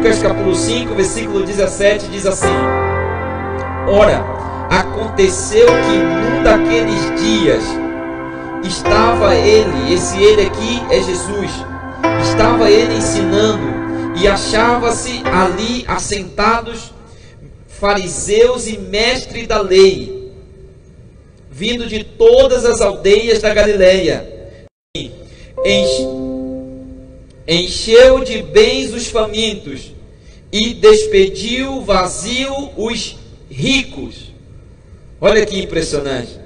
Lucas capítulo 5, versículo 17, diz assim: ora, aconteceu que num daqueles dias estava ele, esse ele aqui é Jesus, estava ele ensinando, e achava-se ali assentados fariseus e mestres da lei, vindo de todas as aldeias da Galileia. Encheu de bens os famintos e despediu vazio os ricos. Olha que impressionante.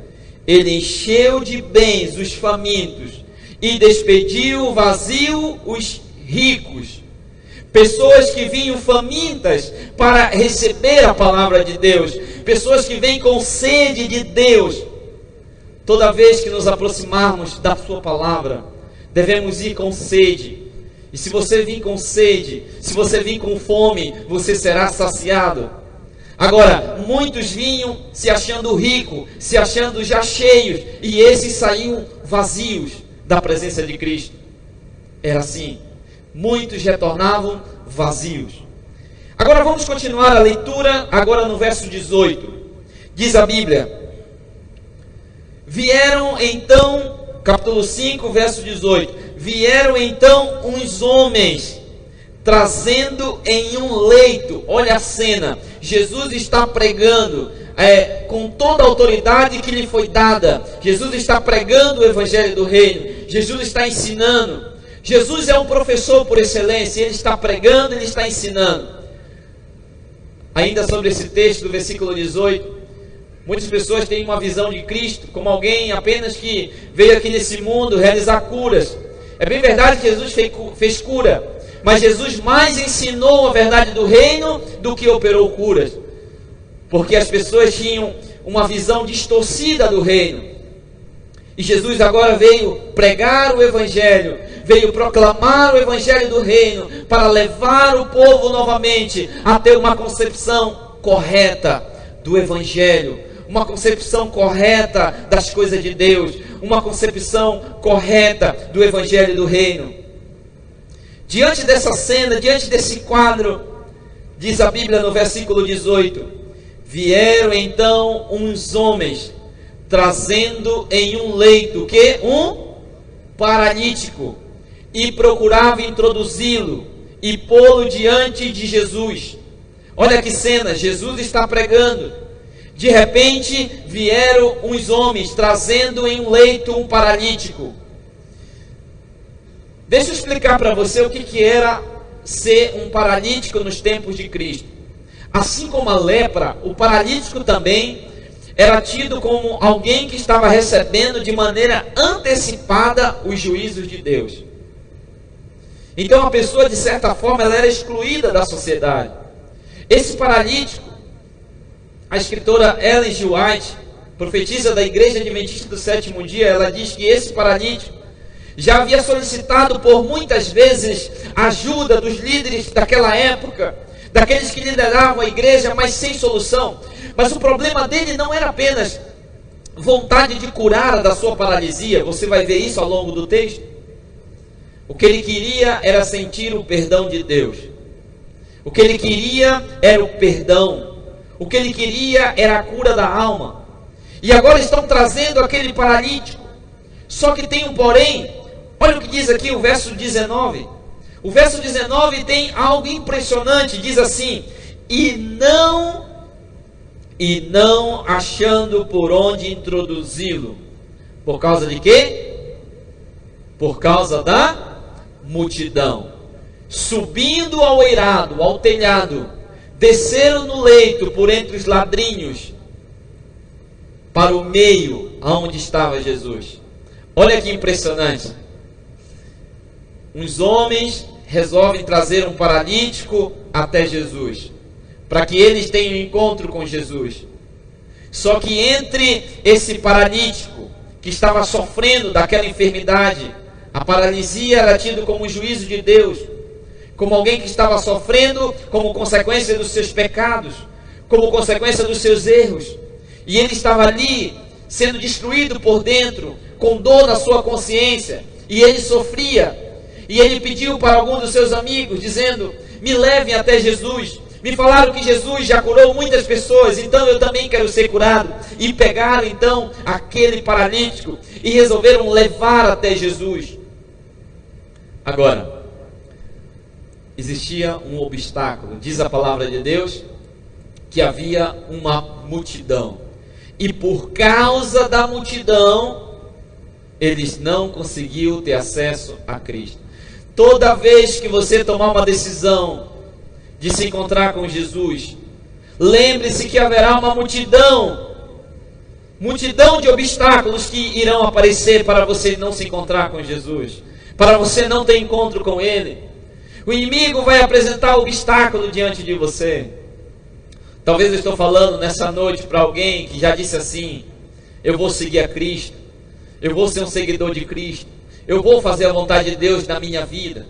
Ele encheu de bens os famintos e despediu vazio os ricos. Pessoas que vinham famintas para receber a palavra de Deus, pessoas que vêm com sede de Deus. Toda vez que nos aproximarmos da sua palavra, devemos ir com sede. E se você vir com sede, se você vir com fome, você será saciado. Agora, muitos vinham se achando ricos, se achando já cheios, e esses saíam vazios da presença de Cristo. Era assim. Muitos retornavam vazios. Agora vamos continuar a leitura, agora no verso 18. Diz a Bíblia: vieram então, capítulo 5, verso 18. Vieram então uns homens, trazendo em um leito. Olha a cena. Jesus está pregando com toda a autoridade que lhe foi dada. Jesus está pregando o evangelho do reino. Jesus está ensinando. Jesus é um professor por excelência. Ele está pregando, ele está ensinando. Ainda sobre esse texto do versículo 18, muitas pessoas têm uma visão de Cristo como alguém apenas que veio aqui nesse mundo realizar curas. É bem verdade que Jesus fez cura, mas Jesus mais ensinou a verdade do reino do que operou curas, porque as pessoas tinham uma visão distorcida do reino. E Jesus agora veio pregar o evangelho, veio proclamar o evangelho do reino, para levar o povo novamente a ter uma concepção correta do evangelho, uma concepção correta das coisas de Deus, uma concepção correta do evangelho do reino. Diante dessa cena, diante desse quadro, diz a Bíblia no versículo 18: vieram então uns homens, trazendo em um leito, que? Um paralítico, e procurava introduzi-lo e pô-lo diante de Jesus. Olha que cena, Jesus está pregando. De repente vieram uns homens, trazendo em um leito um paralítico. Deixa eu explicar para você o que era ser um paralítico nos tempos de Cristo. Assim como a lepra, o paralítico também era tido como alguém que estava recebendo de maneira antecipada os juízos de Deus. Então a pessoa, de certa forma, ela era excluída da sociedade. Esse paralítico, a escritora Ellen G. White, profetisa da Igreja Adventista do Sétimo Dia, ela diz que esse paralítico já havia solicitado por muitas vezes ajuda dos líderes daquela época, daqueles que lideravam a igreja, mas sem solução. Mas o problema dele não era apenas vontade de curar da sua paralisia. Você vai ver isso ao longo do texto. O que ele queria era sentir o perdão de Deus. O que ele queria era o perdão. O que ele queria era a cura da alma. E agora estão trazendo aquele paralítico. Só que tem um porém. Olha o que diz aqui o verso 19. O verso 19 tem algo impressionante. Diz assim: E não achando por onde introduzi-lo. Por causa de quê? Por causa da multidão. Subindo ao eirado, ao telhado, desceram no leito por entre os ladrinhos, para o meio aonde estava Jesus. Olha que impressionante. Uns homens resolvem trazer um paralítico até Jesus, para que eles tenham um encontro com Jesus. Só que entre esse paralítico que estava sofrendo daquela enfermidade, a paralisia era tida como um juízo de Deus, como alguém que estava sofrendo como consequência dos seus pecados, como consequência dos seus erros. E ele estava ali sendo destruído por dentro, com dor na sua consciência, e ele sofria. E ele pediu para algum dos seus amigos, dizendo: me levem até Jesus. Me falaram que Jesus já curou muitas pessoas, então eu também quero ser curado. E pegaram então aquele paralítico e resolveram levar até Jesus. Agora, existia um obstáculo. Diz a palavra de Deus que havia uma multidão. E por causa da multidão, eles não conseguiam ter acesso a Cristo. Toda vez que você tomar uma decisão de se encontrar com Jesus, lembre-se que haverá uma multidão de obstáculos que irão aparecer para você não se encontrar com Jesus, para você não ter encontro com Ele. O inimigo vai apresentar obstáculo diante de você. Talvez eu estou falando nessa noite para alguém que já disse assim: eu vou seguir a Cristo, eu vou ser um seguidor de Cristo, eu vou fazer a vontade de Deus na minha vida.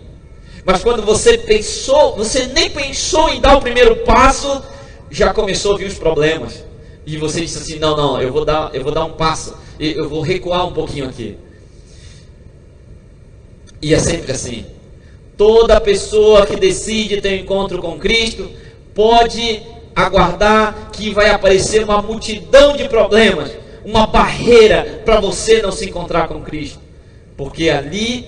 Mas quando você nem pensou em dar o primeiro passo, já começou a vir os problemas. E você disse assim: não, eu vou dar um passo, eu vou recuar um pouquinho aqui. E é sempre assim. Toda pessoa que decide ter um encontro com Cristo pode aguardar que vai aparecer uma multidão de problemas, uma barreira para você não se encontrar com Cristo. Porque ali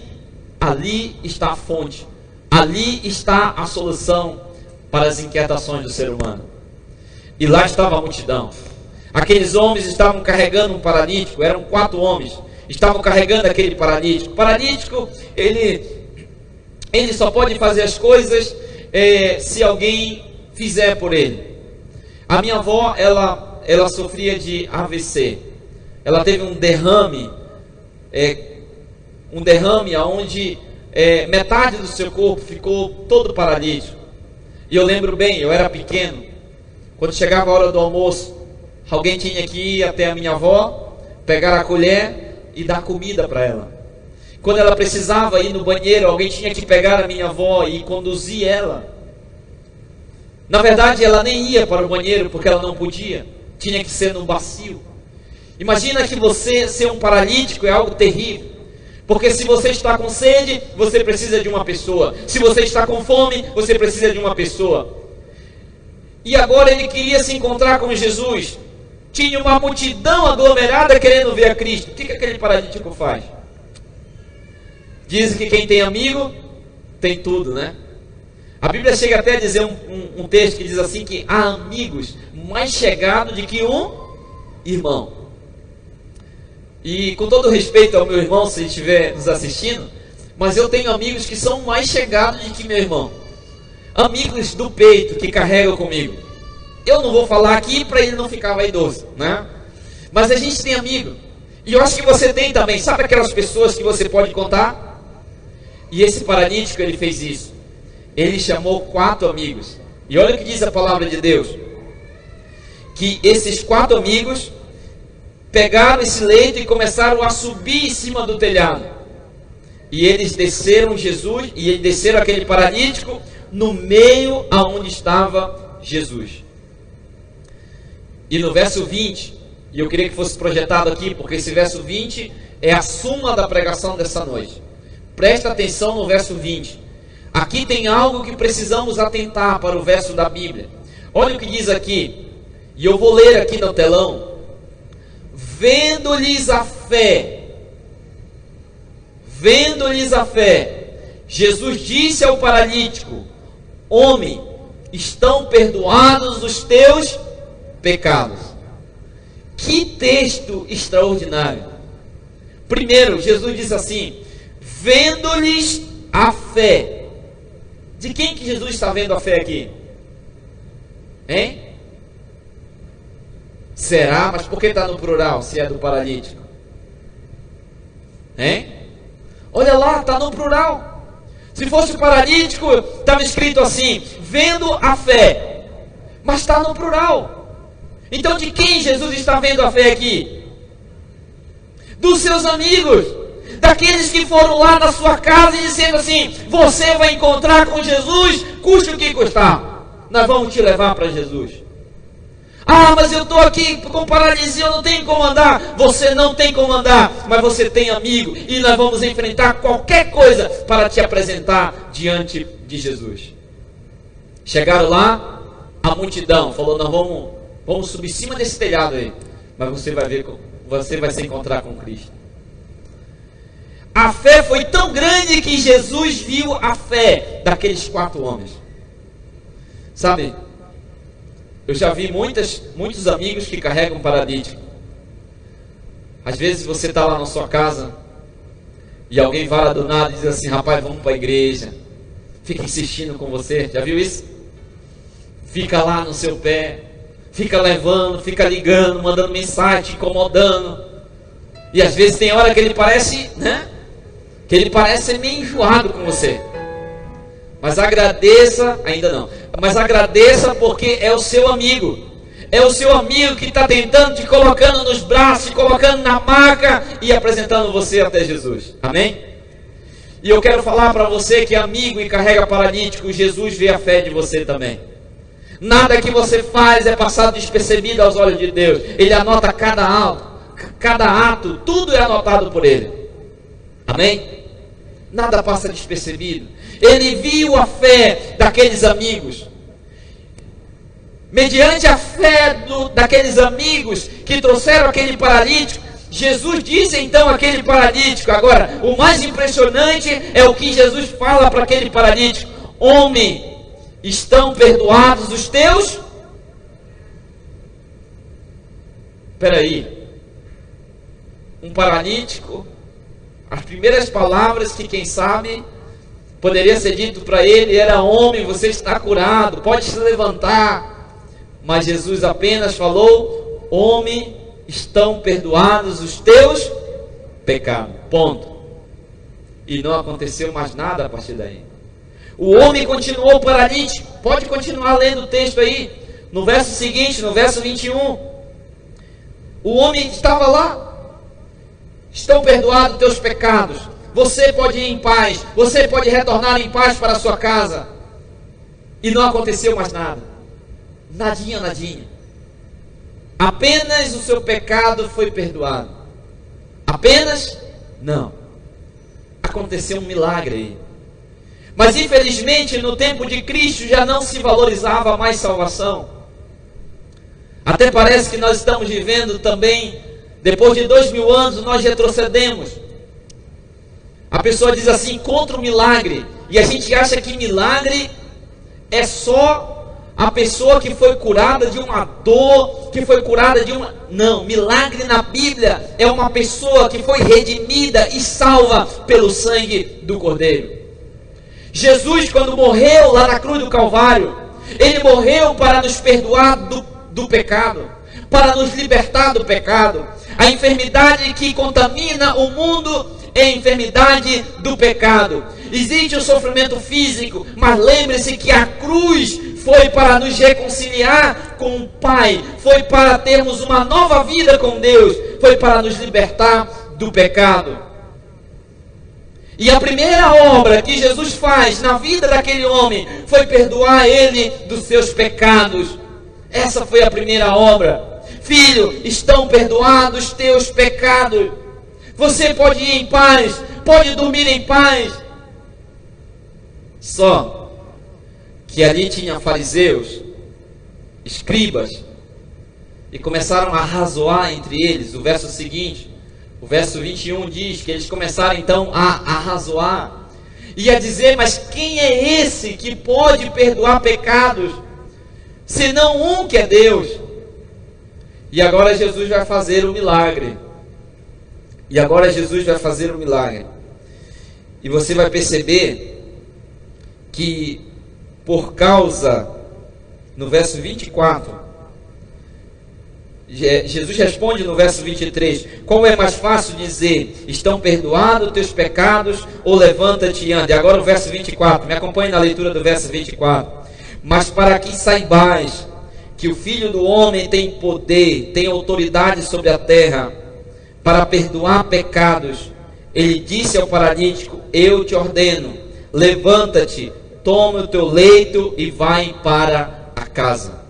está a fonte, ali está a solução para as inquietações do ser humano. E lá estava a multidão. Aqueles homens estavam carregando um paralítico, eram 4 homens, estavam carregando aquele paralítico. O paralítico, ele só pode fazer as coisas se alguém fizer por ele. A minha avó, ela sofria de AVC. Ela teve um derrame onde metade do seu corpo ficou todo paralítico. E eu lembro bem, eu era pequeno, quando chegava a hora do almoço, alguém tinha que ir até a minha avó, pegar a colher e dar comida para ela. Quando ela precisava ir no banheiro, alguém tinha que pegar a minha avó e conduzir ela. Na verdade, ela nem ia para o banheiro porque ela não podia, tinha que ser no bacio. Imagina que você ser um paralítico é algo terrível. Porque se você está com sede, você precisa de uma pessoa. Se você está com fome, você precisa de uma pessoa. E agora ele queria se encontrar com Jesus. Tinha uma multidão aglomerada querendo ver a Cristo. O que aquele paralítico faz? Dizem que quem tem amigo, tem tudo, né? A Bíblia chega até a dizer um texto que diz assim, que há amigos mais chegados do que um irmão. E com todo respeito ao meu irmão, se ele estiver nos assistindo, mas eu tenho amigos que são mais chegados do que meu irmão. Amigos do peito que carregam comigo. Eu não vou falar aqui para ele não ficar vaidoso, né? Mas a gente tem amigo. E eu acho que você tem também. Sabe aquelas pessoas que você pode contar? E esse paralítico, ele fez isso. Ele chamou 4 amigos. E olha o que diz a palavra de Deus. Que esses 4 amigos pegaram esse leito e começaram a subir em cima do telhado. E eles desceram Jesus, e eles desceram aquele paralítico no meio aonde estava Jesus. E no verso 20, e eu queria que fosse projetado aqui, porque esse verso 20 é a suma da pregação dessa noite. Presta atenção no verso 20. Aqui tem algo que precisamos atentar para o verso da Bíblia. Olha o que diz aqui, e eu vou ler aqui no telão. Vendo-lhes a fé, Jesus disse ao paralítico: homem, estão perdoados os teus pecados. Que texto extraordinário. Primeiro, Jesus disse assim: vendo-lhes a fé. De quem que Jesus está vendo a fé aqui? Hein? Será? Mas por que está no plural, se é do paralítico? Hein? Olha lá, está no plural. Se fosse o paralítico, estava escrito assim: vendo a fé. Mas está no plural. Então de quem Jesus está vendo a fé aqui? Dos seus amigos, daqueles que foram lá na sua casa e dizendo assim: você vai encontrar com Jesus, custe o que custar, nós vamos te levar para Jesus. Ah, mas eu estou aqui com paralisia, eu não tenho como andar. Você não tem como andar, mas você tem amigo, e nós vamos enfrentar qualquer coisa para te apresentar diante de Jesus. Chegaram lá, a multidão falou: não, vamos subir em cima desse telhado aí, mas você vai se encontrar com Cristo. A fé foi tão grande que Jesus viu a fé daqueles 4 homens. Sabe, eu já vi muitos amigos que carregam paralítico. Às vezes você está lá na sua casa e alguém vai lá do nada e diz assim: rapaz, vamos para a igreja. Fica insistindo com você, já viu isso? Fica lá no seu pé, fica levando, fica ligando, mandando mensagem, te incomodando. E às vezes tem hora que ele parece, que ele parece ser meio enjoado com você. Mas agradeça, ainda não, mas agradeça porque é o seu amigo. É o seu amigo que está tentando, te colocando nos braços, te colocando na maca e apresentando você até Jesus. Amém? E eu quero falar para você que é amigo e carrega paralítico, Jesus vê a fé de você também. Nada que você faz é passado despercebido aos olhos de Deus. Ele anota cada ato, tudo é anotado por Ele. Amém? Nada passa despercebido. Ele viu a fé daqueles amigos. Mediante a fé daqueles amigos que trouxeram aquele paralítico, Jesus disse então àquele paralítico. Agora, o mais impressionante é o que Jesus fala para aquele paralítico: homem, estão perdoados os teus? Espera aí. Um paralítico, as primeiras palavras que quem sabe poderia ser dito para ele era: homem, você está curado, pode se levantar. Mas Jesus apenas falou: homem, estão perdoados os teus pecados. Ponto. E não aconteceu mais nada a partir daí. O homem continuou paralítico. Pode continuar lendo o texto aí. No verso seguinte, no verso 21. O homem estava lá. Estão perdoados os teus pecados. Você pode ir em paz. Você pode retornar em paz para a sua casa. E não aconteceu mais nada. Nadinha. Apenas o seu pecado foi perdoado. Apenas? Não. Aconteceu um milagre aí. Mas infelizmente no tempo de Cristo já não se valorizava mais salvação. Até parece que nós estamos vivendo também, depois de 2000 anos, nós retrocedemos. A pessoa diz assim: encontra um milagre. E a gente acha que milagre é só a pessoa que foi curada de uma dor, que foi curada de uma... Não, milagre na Bíblia é uma pessoa que foi redimida e salva pelo sangue do Cordeiro. Jesus, quando morreu lá na cruz do Calvário, Ele morreu para nos perdoar do pecado, para nos libertar do pecado. A enfermidade que contamina o mundo é a enfermidade do pecado. Existe o sofrimento físico, mas lembre-se que a cruz foi para nos reconciliar com o Pai, foi para termos uma nova vida com Deus, foi para nos libertar do pecado. E a primeira obra que Jesus faz na vida daquele homem foi perdoar ele dos seus pecados. Essa foi a primeira obra. Filho, estão perdoados os teus pecados. Você pode ir em paz, pode dormir em paz. Só que ali tinha fariseus, escribas, e começaram a arrazoar entre eles. O verso seguinte, o verso 21 diz que eles começaram então a arrazoar e a dizer: mas quem é esse que pode perdoar pecados, senão um que é Deus? E agora Jesus vai fazer o milagre. E você vai perceber que por causa, no verso 24, Jesus responde no verso 23: qual é mais fácil dizer, estão perdoados os teus pecados, ou levanta-te e ande? Agora o verso 24, me acompanhe na leitura do verso 24. Mas para que saibais que o Filho do Homem tem poder, tem autoridade sobre a terra, para perdoar pecados, ele disse ao paralítico: eu te ordeno, levanta-te, toma o teu leito e vai para a casa.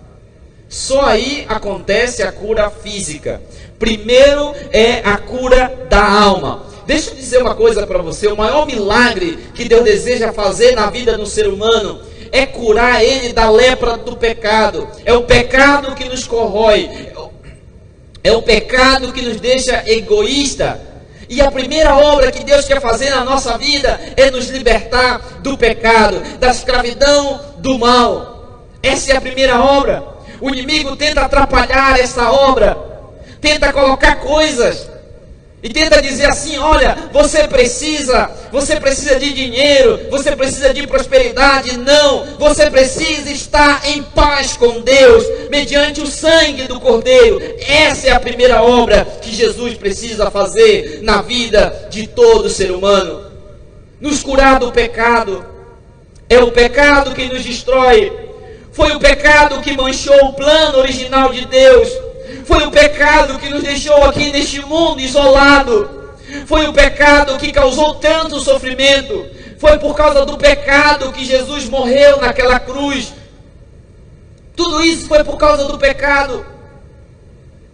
Só aí acontece a cura física. Primeiro é a cura da alma. Deixa eu dizer uma coisa para você: o maior milagre que Deus deseja fazer na vida do ser humano é curar ele da lepra do pecado. É o pecado que nos corrói, é o pecado que nos deixa egoísta. E a primeira obra que Deus quer fazer na nossa vida é nos libertar do pecado, da escravidão, do mal. Essa é a primeira obra. O inimigo tenta atrapalhar essa obra, tenta colocar coisas e tenta dizer assim: olha, você precisa de dinheiro, você precisa de prosperidade. Não, você precisa estar em paz com Deus, mediante o sangue do Cordeiro. Essa é a primeira obra que Jesus precisa fazer na vida de todo ser humano. Nos curar do pecado. É o pecado que nos destrói. Foi o pecado que manchou o plano original de Deus. Foi o pecado que nos deixou aqui neste mundo isolado. Foi o pecado que causou tanto sofrimento. Foi por causa do pecado que Jesus morreu naquela cruz. Tudo isso foi por causa do pecado.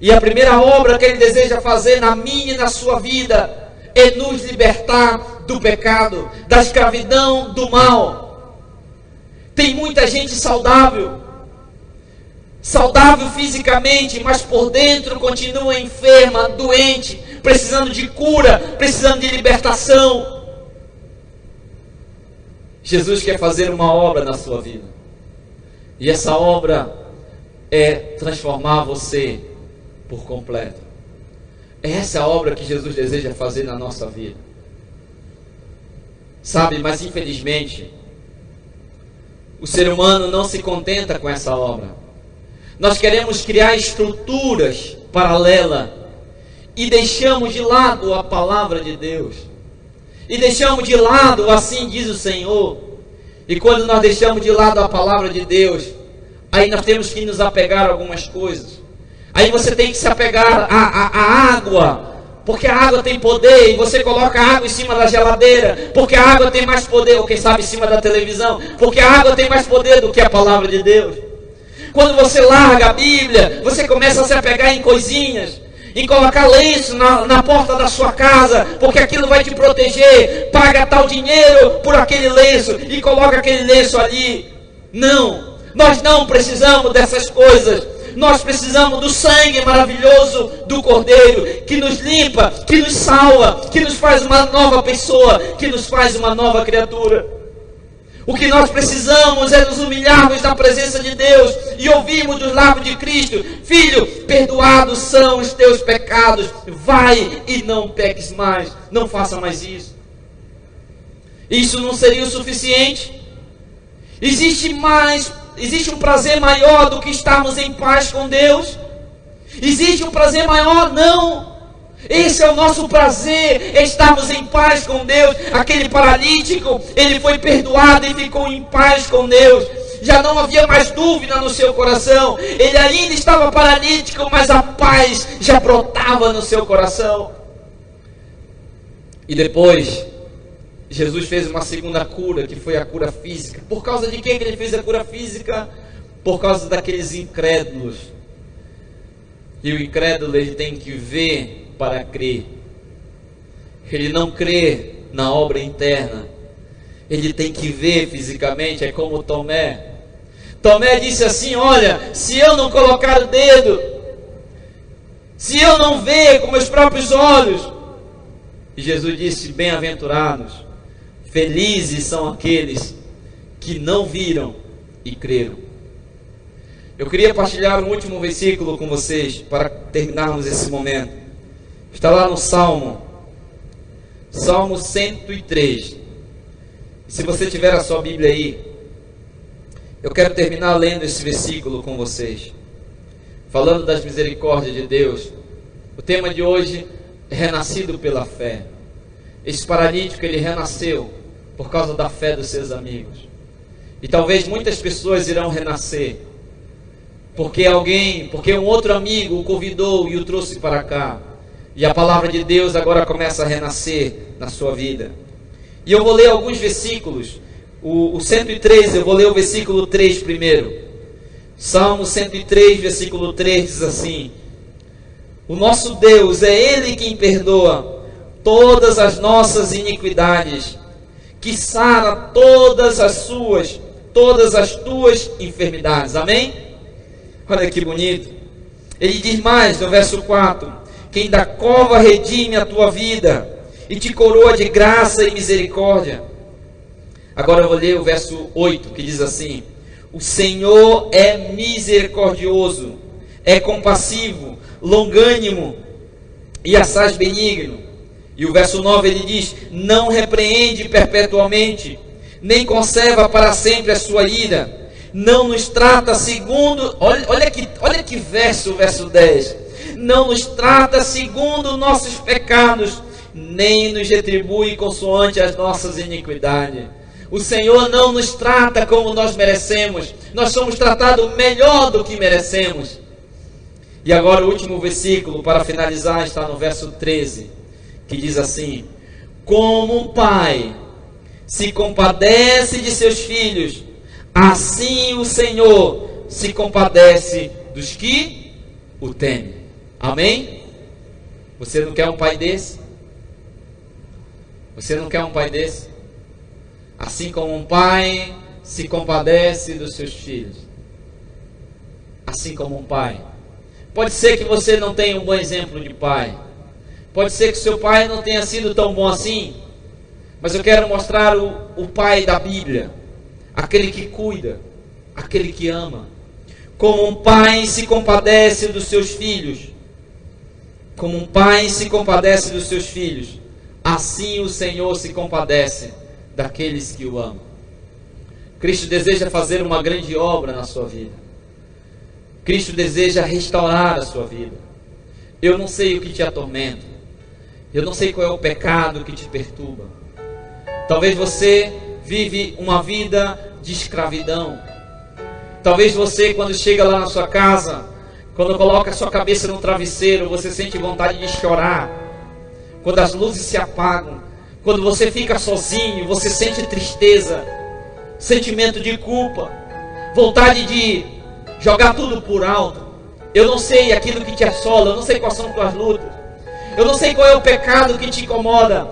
E a primeira obra que Ele deseja fazer na minha e na sua vida é nos libertar do pecado, da escravidão, do mal. Tem muita gente saudável fisicamente, mas por dentro continua enferma, doente, precisando de cura, precisando de libertação. Jesus quer fazer uma obra na sua vida, e essa obra é transformar você por completo. Essa é a obra que Jesus deseja fazer na nossa vida. Sabe, mas infelizmente o ser humano não se contenta com essa obra. Nós queremos criar estruturas paralelas e deixamos de lado a palavra de Deus. E deixamos de lado, assim diz o Senhor. E quando nós deixamos de lado a palavra de Deus, aí nós temos que nos apegar a algumas coisas. Aí você tem que se apegar à água, porque a água tem poder, e você coloca a água em cima da geladeira, porque a água tem mais poder, ou quem sabe em cima da televisão, porque a água tem mais poder do que a palavra de Deus. Quando você larga a Bíblia, você começa a se apegar em coisinhas, em colocar lenço na porta da sua casa, porque aquilo vai te proteger. Paga tal dinheiro por aquele lenço e coloca aquele lenço ali. Não, nós não precisamos dessas coisas. Nós precisamos do sangue maravilhoso do Cordeiro, que nos limpa, que nos salva, que nos faz uma nova pessoa, que nos faz uma nova criatura. O que nós precisamos é nos humilharmos na presença de Deus e ouvirmos dos lábios de Cristo: Filho, perdoados são os teus pecados, vai e não peques mais, não faça mais isso. Isso não seria o suficiente? Existe um prazer maior do que estarmos em paz com Deus? Existe um prazer maior? Não. Esse é o nosso prazer, estarmos em paz com Deus. Aquele paralítico, ele foi perdoado e ficou em paz com Deus. Já não havia mais dúvida no seu coração. Ele ainda estava paralítico, mas a paz já brotava no seu coração. E depois, Jesus fez uma segunda cura, que foi a cura física. Por causa de quem que ele fez a cura física? Por causa daqueles incrédulos. E o incrédulo, ele tem que ver para crer. Ele não crê na obra interna, ele tem que ver fisicamente. É como Tomé. Tomé disse assim: olha, se eu não colocar o dedo, se eu não ver com meus próprios olhos. E Jesus disse: bem-aventurados, felizes são aqueles que não viram e creram. Eu queria partilhar um último versículo com vocês para terminarmos esse momento. Está lá no Salmo 103. Se você tiver a sua Bíblia aí, eu quero terminar lendo esse versículo com vocês, falando das misericórdias de Deus. O tema de hoje é renascido pela fé. Esse paralítico, ele renasceu por causa da fé dos seus amigos. E talvez muitas pessoas irão renascer porque um outro amigo o convidou e o trouxe para cá. E a palavra de Deus agora começa a renascer na sua vida. E eu vou ler alguns versículos. O 103, eu vou ler o versículo 3 primeiro. Salmo 103, versículo 3 diz assim: o nosso Deus é Ele quem perdoa todas as nossas iniquidades, que sara todas as suas todas as tuas enfermidades. Amém? Olha que bonito. Ele diz mais no verso 4: quem da cova redime a tua vida e te coroa de graça e misericórdia. Agora eu vou ler o verso 8, que diz assim: o Senhor é misericordioso, é compassivo, longânimo e assaz benigno. E o verso 9 ele diz: não repreende perpetuamente, nem conserva para sempre a sua ira, não nos trata segundo, olha que verso, o verso 10, não nos trata segundo nossos pecados, nem nos retribui consoante as nossas iniquidades. O Senhor não nos trata como nós merecemos, nós somos tratados melhor do que merecemos. E agora o último versículo para finalizar está no verso 13, que diz assim: como um pai se compadece de seus filhos, assim o Senhor se compadece dos que o temem. Amém? Você não quer um pai desse? Você não quer um pai desse? Assim como um pai se compadece dos seus filhos. Assim como um pai. Pode ser que você não tenha um bom exemplo de pai. Pode ser que seu pai não tenha sido tão bom assim. Mas eu quero mostrar o pai da Bíblia. Aquele que cuida. Aquele que ama. Como um pai se compadece dos seus filhos. Como um pai se compadece dos seus filhos, assim o Senhor se compadece daqueles que o amam. Cristo deseja fazer uma grande obra na sua vida. Cristo deseja restaurar a sua vida. Eu não sei o que te atormenta. Eu não sei qual é o pecado que te perturba. Talvez você vive uma vida de escravidão. Talvez você, quando chega lá na sua casa, quando coloca a sua cabeça no travesseiro, você sente vontade de chorar. Quando as luzes se apagam, quando você fica sozinho, você sente tristeza, sentimento de culpa, vontade de jogar tudo por alto. Eu não sei aquilo que te assola, eu não sei quais são tuas lutas, eu não sei qual é o pecado que te incomoda,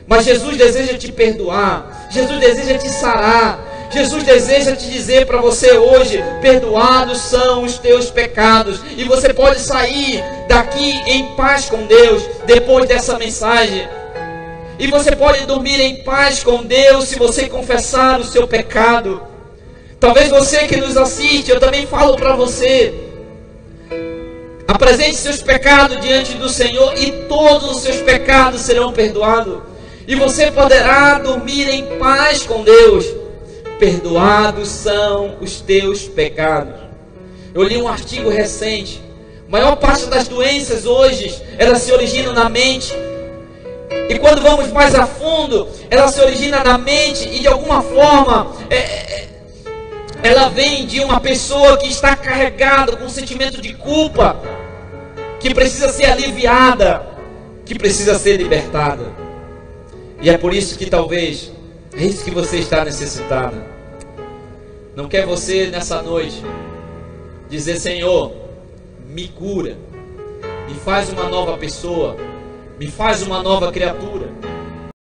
mas Jesus deseja te perdoar, Jesus deseja te sarar. Jesus deseja te dizer para você hoje: perdoados são os teus pecados. E você pode sair daqui em paz com Deus depois dessa mensagem. E você pode dormir em paz com Deus se você confessar o seu pecado. Talvez você que nos assiste, eu também falo para você: apresente seus pecados diante do Senhor e todos os seus pecados serão perdoados. E você poderá dormir em paz com Deus. Perdoados são os teus pecados. Eu li um artigo recente. A maior parte das doenças hoje, elas se originam na mente. E quando vamos mais a fundo, ela se origina na mente e de alguma forma ela vem de uma pessoa que está carregada com um sentimento de culpa, que precisa ser aliviada, que precisa ser libertada. E é por isso que talvez é isso que você está necessitado. Não quer você nessa noite dizer: Senhor, me cura, me faz uma nova pessoa, me faz uma nova criatura.